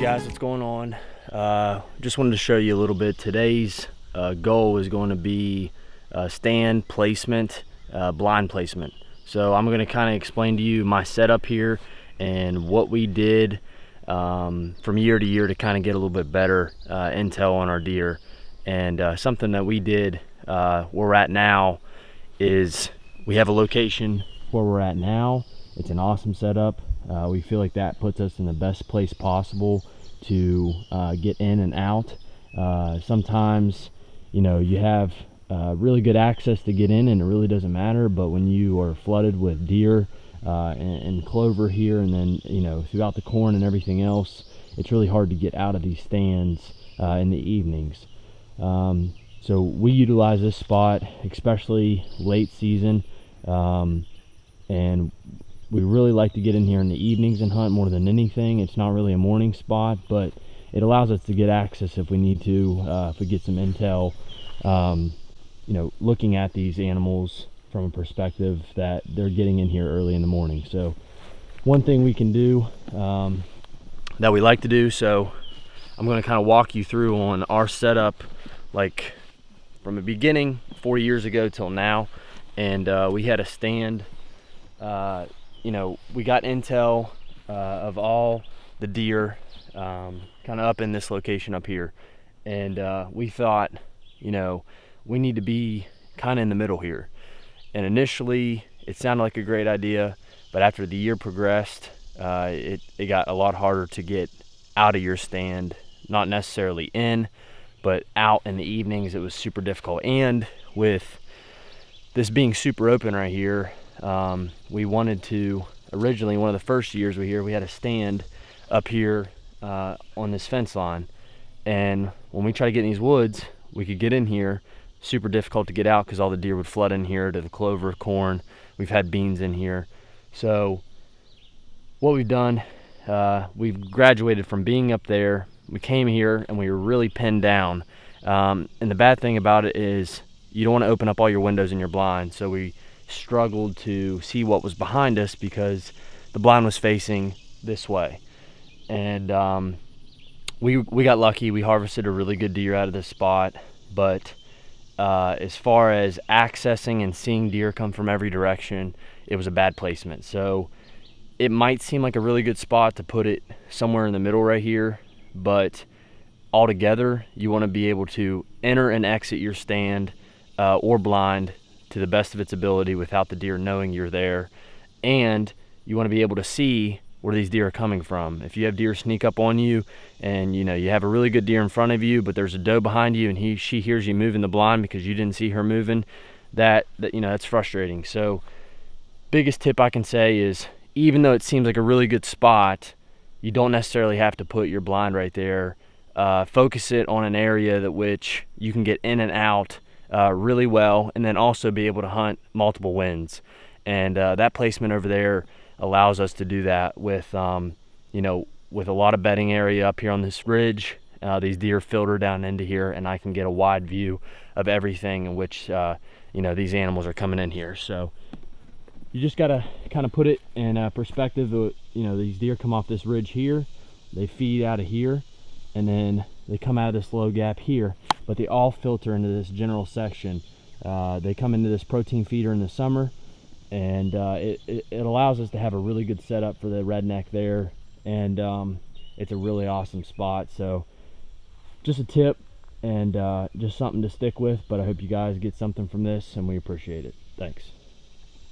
guys, what's going on? Just wanted to show you a little bit. Today's goal is going to be stand placement, blind placement. So I'm going to kind of explain to you my setup here and what we did from year to year to kind of get a little bit better intel on our deer. And something that we did where we're at now is we have a location where we're at now. It's an awesome setup. We feel like that puts us in the best place possible to get in and out. Sometimes, you know, you have really good access to get in and it really doesn't matter, but when you are flooded with deer and clover here, and then, you know, throughout the corn and everything else, it's really hard to get out of these stands in the evenings. So we utilize this spot, especially late season, and we really like to get in here in the evenings and hunt more than anything. It's not really a morning spot, but it allows us to get access if we need to, if we get some intel, you know, looking at these animals from a perspective that they're getting in here early in the morning. So one thing we can do that we like to do, so I'm going to kind of walk you through on our setup, like from the beginning 4 years ago till now. And we had a stand, you know, we got intel of all the deer kind of up in this location up here, and we thought, you know, we need to be kind of in the middle here. And initially it sounded like a great idea, but after the year progressed, it got a lot harder to get out of your stand, not necessarily in, but out in the evenings. It was super difficult. And with this being super open right here, we wanted to, originally one of the first years we had a stand up here on this fence line, and when we try to get in these woods, we could get in here, super difficult to get out because all the deer would flood in here to the clover, corn. We've had beans in here. So what we've done, we've graduated from being up there. We came here and we were really pinned down, and the bad thing about it is you don't want to open up all your windows in your blind. So we struggled to see what was behind us because the blind was facing this way. And we got lucky. We harvested a really good deer out of this spot, but as far as accessing and seeing deer come from every direction, it was a bad placement. So it might seem like a really good spot to put it somewhere in the middle right here, but altogether you want to be able to enter and exit your stand or blind to the best of its ability without the deer knowing you're there. And you want to be able to see where these deer are coming from. If you have deer sneak up on you and, you know, you have a really good deer in front of you, but there's a doe behind you and she hears you moving the blind because you didn't see her moving, that you know, that's frustrating. So biggest tip I can say is, even though it seems like a really good spot, you don't necessarily have to put your blind right there. Focus it on an area that which you can get in and out really well, and then also be able to hunt multiple winds. And that placement over there allows us to do that with, you know, with a lot of bedding area up here on this ridge. These deer filter down into here, and I can get a wide view of everything in which, you know, these animals are coming in here. So you just got to kind of put it in perspective. You know, these deer come off this ridge here, they feed out of here, and then they come out of this low gap here, but they all filter into this general section. They come into this protein feeder in the summer, and it allows us to have a really good setup for the redneck there, and it's a really awesome spot. So just a tip, and just something to stick with, but I hope you guys get something from this, and we appreciate it. Thanks.